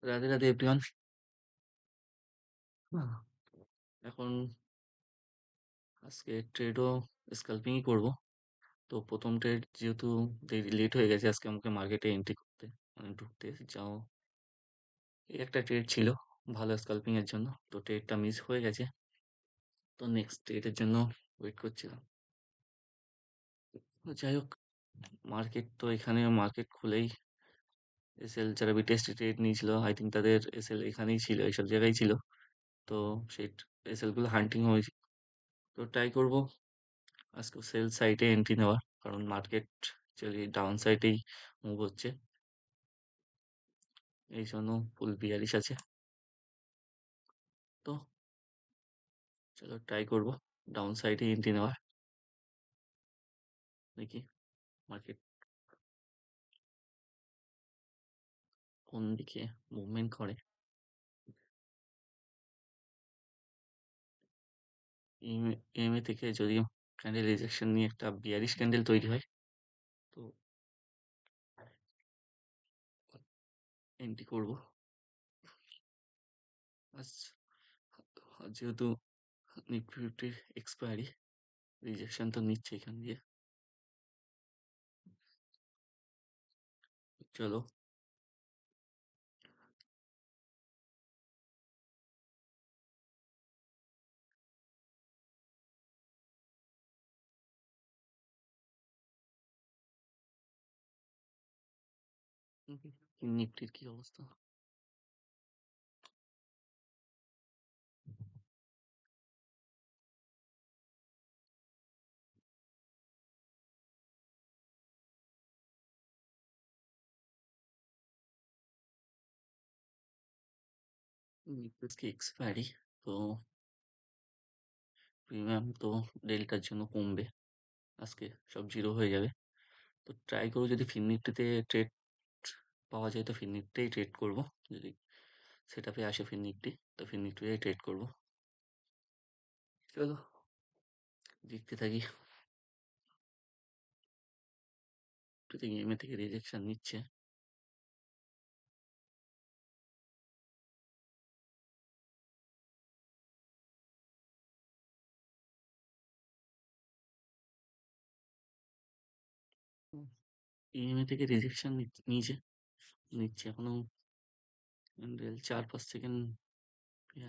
Radhe, Radhe everyone. এখন আজকে ট্রেডও স্ক্যাল্পিংই করব। তো ১ম ট্রেড যেহেতু লেট হয়ে গেছে আজকে আমাকে মার্কেটে এন্ট্রি করতে মানে ঢুকতে যাও এই একটা ট্রেড ছিল ভালো স্ক্যাল্পিং এর জন্য। তো ট্রেডটা মিস হয়ে গেছে। তো নেক্সট ট্রেডের জন্য ওয়েট করছিলাম। তো যাই হোক মার্কেট তো এখানে মার্কেট খুলেই এসএল যারা বিটিএসটি ট্রেড নিয়েছিল আই থিঙ্ক তাদের এসএল এখানেই ছিল এইসব জায়গায় ছিল। তো সেই এসএল গুলো হান্টিং হয়েছে। তো ট্রাই করব আজকে সেল সাইডে এন্ট্রি নেওয়ার কারণ মার্কেট অ্যাকচুয়ালি ডাউন সাইডেই মুভ হচ্ছে এই জন্য ফুল বিয়ারিশ আছে। তো চলো ট্রাই করব ডাউন সাইডে এন্ট্রি নেওয়ার। দেখি মার্কেট কোন দিকে মুভমেন্ট করে। এমএ থেকে যদি ক্যান্ডেল রিজেকশন নিয়ে একটা বিয়ারিশ ক্যান্ডেল তৈরি হয় তো এন্ট্রি করব। আজ যেহেতু নিফটি ফিফটির এক্সপায়ারি রিজেকশন তো নিচ্ছে এখান দিয়ে। চলো নিফটির কি অবস্থা। নিফটির কি এক্সপায়ারি তো প্রিমিয়াম তো ডেল্টার জন্য কমবে আজকে সব জিরো হয়ে যাবে। তো ট্রাই করবো যদি ফিন নিফটিতে ট্রেড পাওয়া যায় তো ফিন নিফটিতেই ট্রেড করবো। যদি সেটআপে আসে ফিন নিফটি তো ফিন নিফটিতেই ট্রেড করবো। চলো দেখতে থাকি। যদি এমএ থেকে রিজেকশন নিচ্ছে ইএমএ থেকে রিজেকশন নিচে নিচ্ছে এখনো ক্যান্ডেল ৪-৫ সেকেন্ড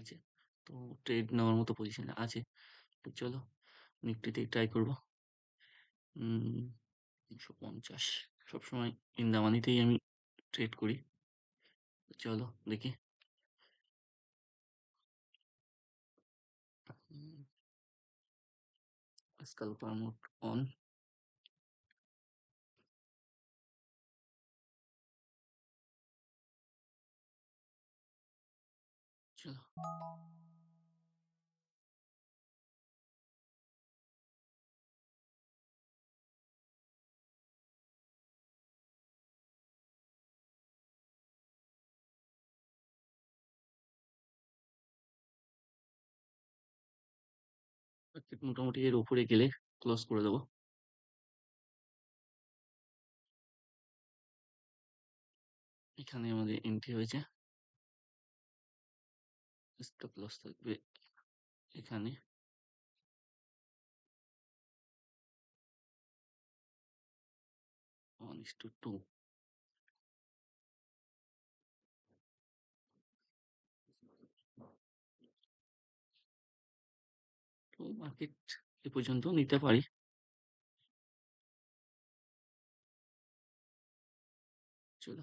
আছে। তো ট্রেড নেওয়ার মতো পজিশনে আছে। তো চলো নিফটিতেই ট্রাই করবো। ২৫০ সবসময় ইন দা মানিতেই আমি ট্রেড করি। চলো দেখি। স্কাল্পার মোড অন। চলো মার্কেট মোটামুটি এর উপরে গেলে ক্লোজ করে দেবো। এখানে আমাদের এন্ট্রি হয়েছে। স্টপ লস থাকবে এখানে। 1:2। তো মার্কেট এ পর্যন্ত নিতে পারি। চলো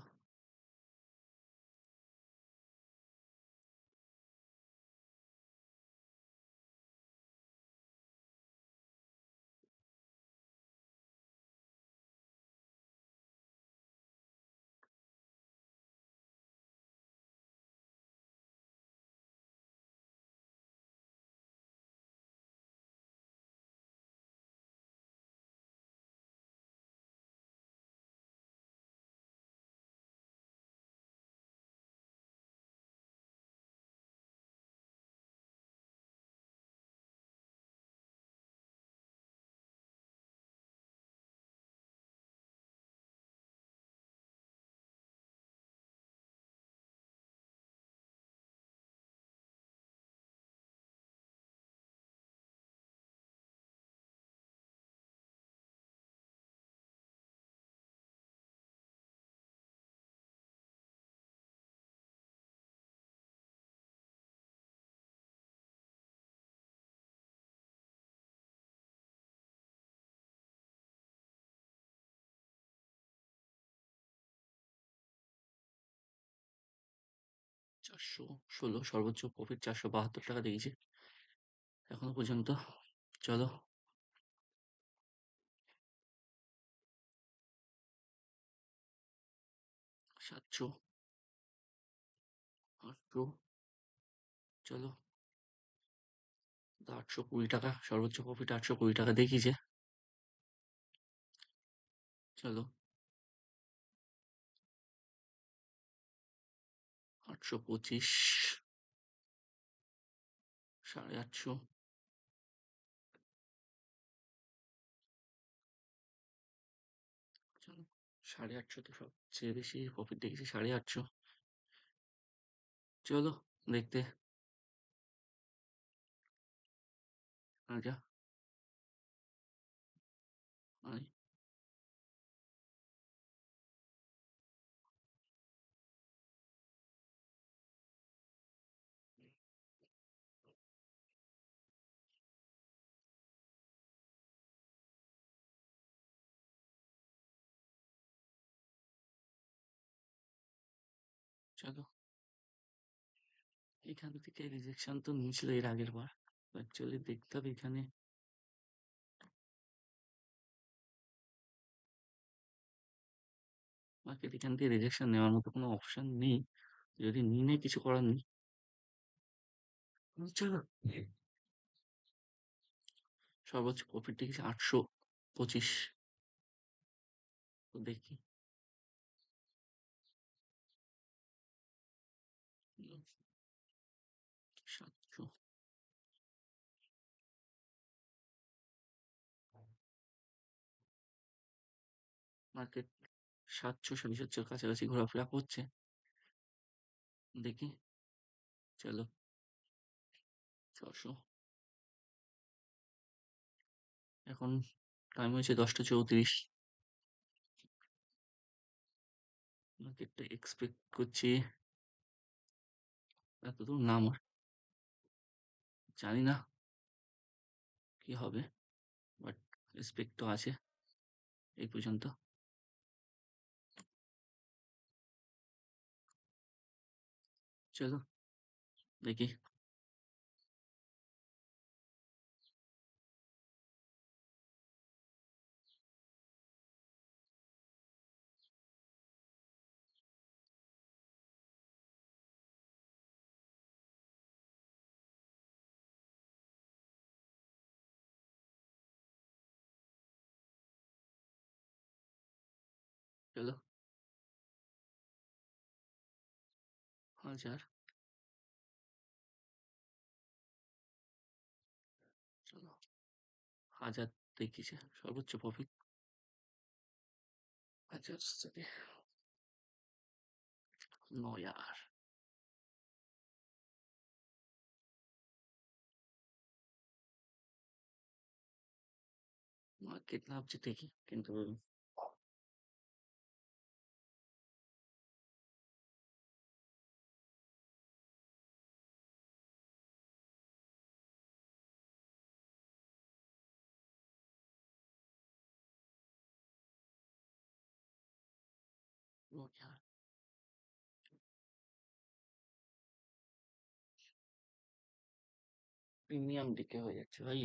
416, সর্বোচ্চ প্রফিট 472 টাকা দেখিয়েছে এখনো পর্যন্ত। চলো, 700, 800, চলো, 820 টাকা, সর্বোচ্চ প্রফিট 820 টাকা দেখিয়েছে। চলো, 825, 850, চলো, 850 তো সবচেয়ে বেশি প্রফিট দেখেছি, 850। চলো, দেখতে আচ্ছা, আয়, চলো, এখান থেকে রিজেকশন তো নিয়েছিল এর আগের বার। অ্যাকচুয়ালি দেখতে হবে এখানে, মার্কেট এখান থেকে রিজেকশন নেওয়ার মতো কোনো অপশন নেই। যদি নিয়ে নেয়, কিছু করার নেই। চলো, সর্বোচ্চ প্রফিট দেখেছি 825। তো দেখি, 700, মার্কেট 700 750 কাছাকাছি ঘোরাফেরা করছে। দেখি, চলো, 600, এখন টাইম হয়েছে 10টা 34। মার্কেটটা এক্সপেক্ট করছি এতদূর নাম, জানি না কি হবে, বাট এক্সপেক্ট তো আছে এই পর্যন্ত। চলো, দেখি, চলো, 1000, চলো, 1000 দেখিয়েছে সর্বোচ্চ প্রফিট। 1000 থেকে 9000, মার্কেট নামছে ঠিকই, কিন্তু প্রিমিয়াম দিকে হয়ে যাচ্ছে ভাই।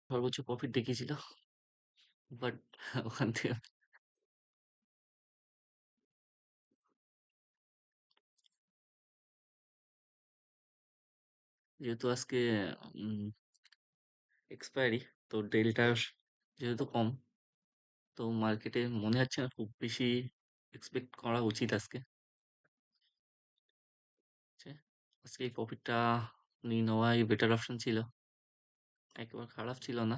সর্বোচ্চ প্রফিট দেখিয়েছিল, বাট ওখান থেকে যেহেতু আজকে এক্সপায়ারি, তো ডেলটা যেহেতু কম, তো মার্কেটে মনে হচ্ছে না খুব বেশি এক্সপেক্ট করা উচিত আজকে। যে আজকে এই প্রফিটটা নিয়ে নেওয়াই বেটার অপশন ছিল, একেবারে খারাপ ছিল না।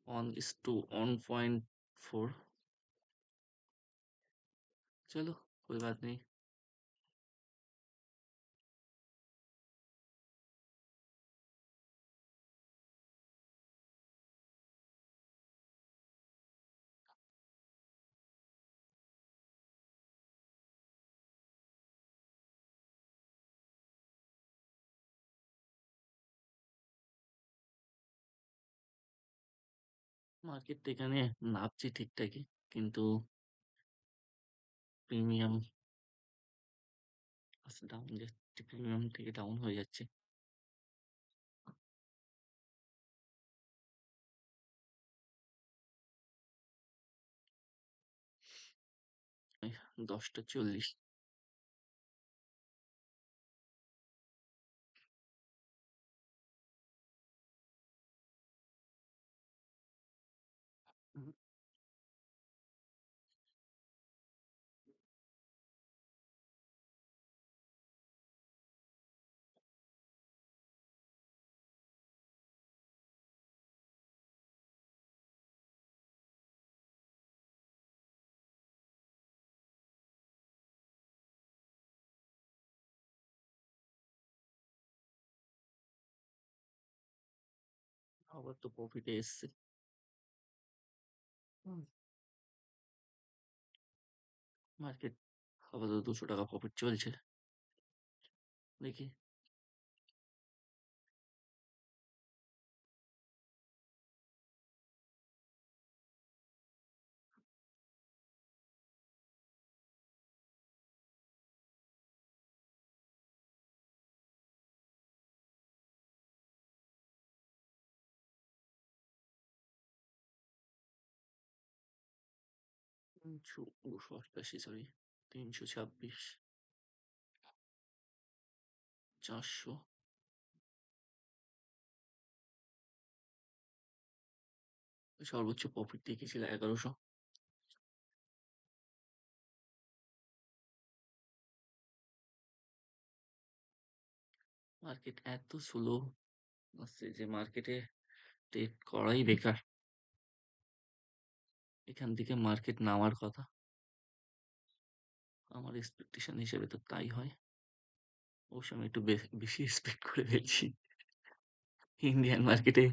1:1.4, चलो, कोई बात नहीं। মার্কেট এখানে নামছে ঠিকঠাকই, কিন্তু প্রিমিয়াম আস্তে ডাউন যাচ্ছে, প্রিমিয়াম থেকে ডাউন হয়ে যাচ্ছে। এই 10টা 40। আবার তো প্রফিটে এসছে। মার্কেট আপাতত 200 টাকা প্রফিট চলছে, দেখি। তিনশো 288, সরি, 326, 400। সর্বোচ্চ প্রফিট দেখেছিল 1100। মার্কেট এত স্লো আসছে যে মার্কেটে ট্রেড করাই বেকার। এখান থেকে মার্কেট নামার কথা, আমার এক্সপেকটেশন হিসেবে তো তাই হয়। অবশ্য আমি একটু বেশি এক্সপেক্ট করে ফেলছি। ইন্ডিয়ান মার্কেটে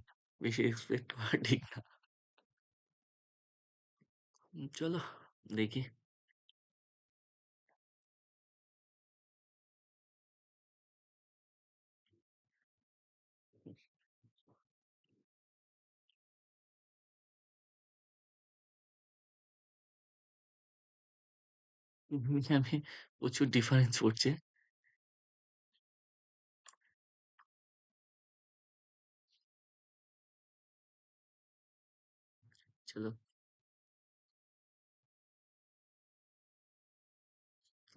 বেশি এক্সপেক্ট করা ঠিক না। চলো দেখি। আমি প্রচুর ডিফারেন্স পড়ছে। চলো,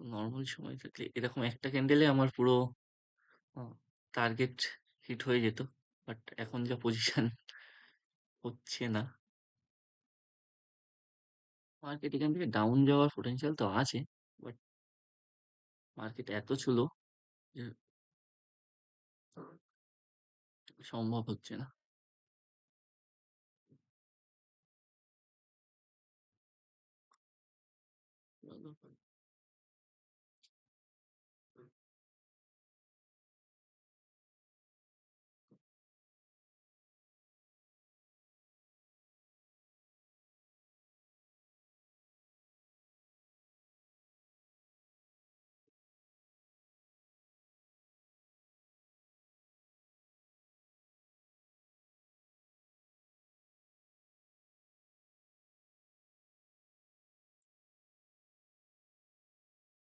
নর্মাল সময় থাকলে এরকম একটা ক্যান্ডেলে আমার পুরো টার্গেট হিট হয়ে যেত, বাট এখন যা পজিশন হচ্ছে না। মার্কেট এখান থেকে ডাউন যাওয়ার পোটেনশিয়াল তো আছে, বাট মার্কেট এত ছিল যে সম্ভব হচ্ছে না।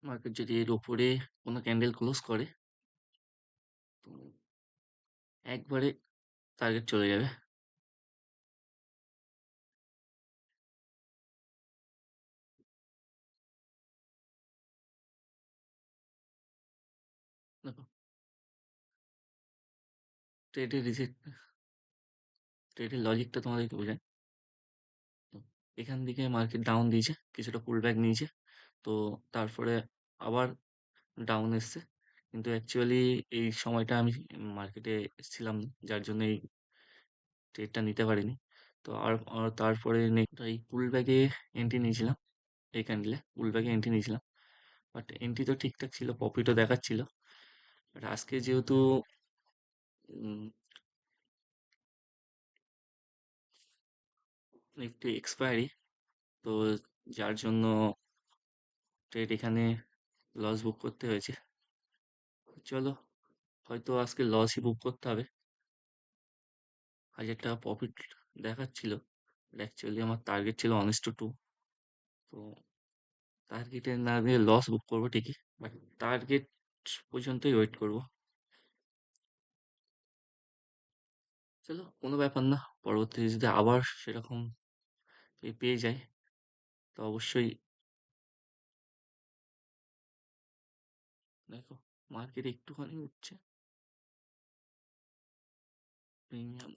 মার্কেট যদি এর উপরে কোনো ক্যান্ডেল ক্লোজ করে, তো একবারে টার্গেট চলে যাবে। দেখো, ট্রেডের রিসেট, ট্রেডের লজিকটা তোমাদেরকে বোঝায়। তো এখান থেকে মার্কেট ডাউন দিয়েছে, কিছুটা পুল ব্যাক নিয়েছে, তো তারপরে আবার ডাউন এসছে। কিন্তু অ্যাকচুয়ালি এই সময়টা আমি মার্কেটে ছিলাম না, যার জন্য এই ট্রেডটা নিতে পারিনি। তো আর তারপরে এই পুল ব্যাগে এন্ট্রি নিয়েছিলাম, এই ক্যান্ডেলে পুল ব্যাগে এন্ট্রি নিয়েছিলাম, বাট এন্ট্রি তো ঠিকঠাক ছিল, প্রফিটও দেখাচ্ছিল। বাট আজকে যেহেতু একটু এক্সপায়ারি, তো যার জন্য ট্রেড এখানে লস বুক করতে হয়েছে। চলো, হয়তো আজকে লসই বুক করতে হবে। 1000 টাকা প্রফিট দেখাচ্ছিল, অ্যাকচুয়ালি আমার টার্গেট ছিল 1:2। তো টার্গেটে না দিয়ে লস বুক করবো ঠিকই, বাট টার্গেট পর্যন্তই ওয়েট করবো। চলো, কোনো ব্যাপার না। পরবর্তীতে যদি আবার সেরকম পেয়ে যাই, তো অবশ্যই। দেখো, মার্কেট একটুখানি উঠছে, প্রিমিয়াম।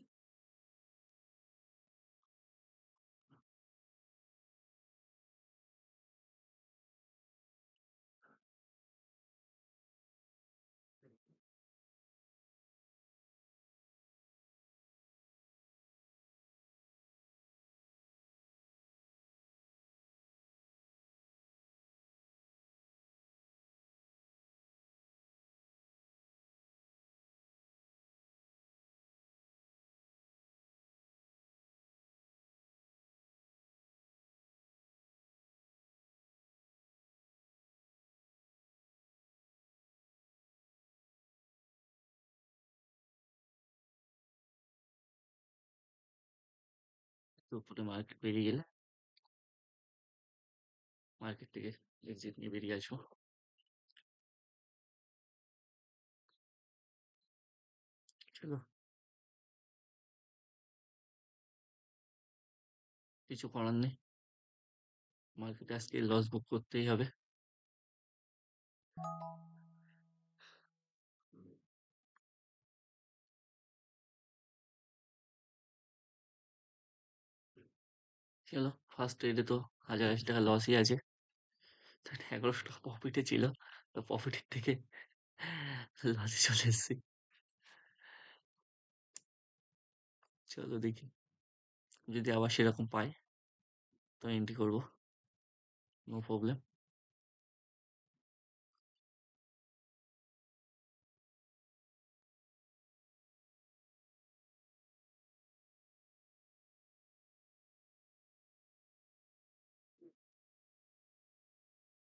তো উপরে মার্কেট বেরিয়ে গেলে মার্কেট থেকে এক্সিট নিয়ে বেরিয়ে আসবো। চলো, কিছু করার নেই, মার্কেটে আজকে লস বুক করতেই হবে। চলো, ফার্স্ট ট্রেডে তো 1080 টাকা লসই আছে, 1100 টাকা প্রফিটে ছিল। তো প্রফিটের থেকে লসে চলে এসেছি। চলো দেখি, যদি আবার সেরকম পাই তো এন্ট্রি করবো, নো প্রবলেম।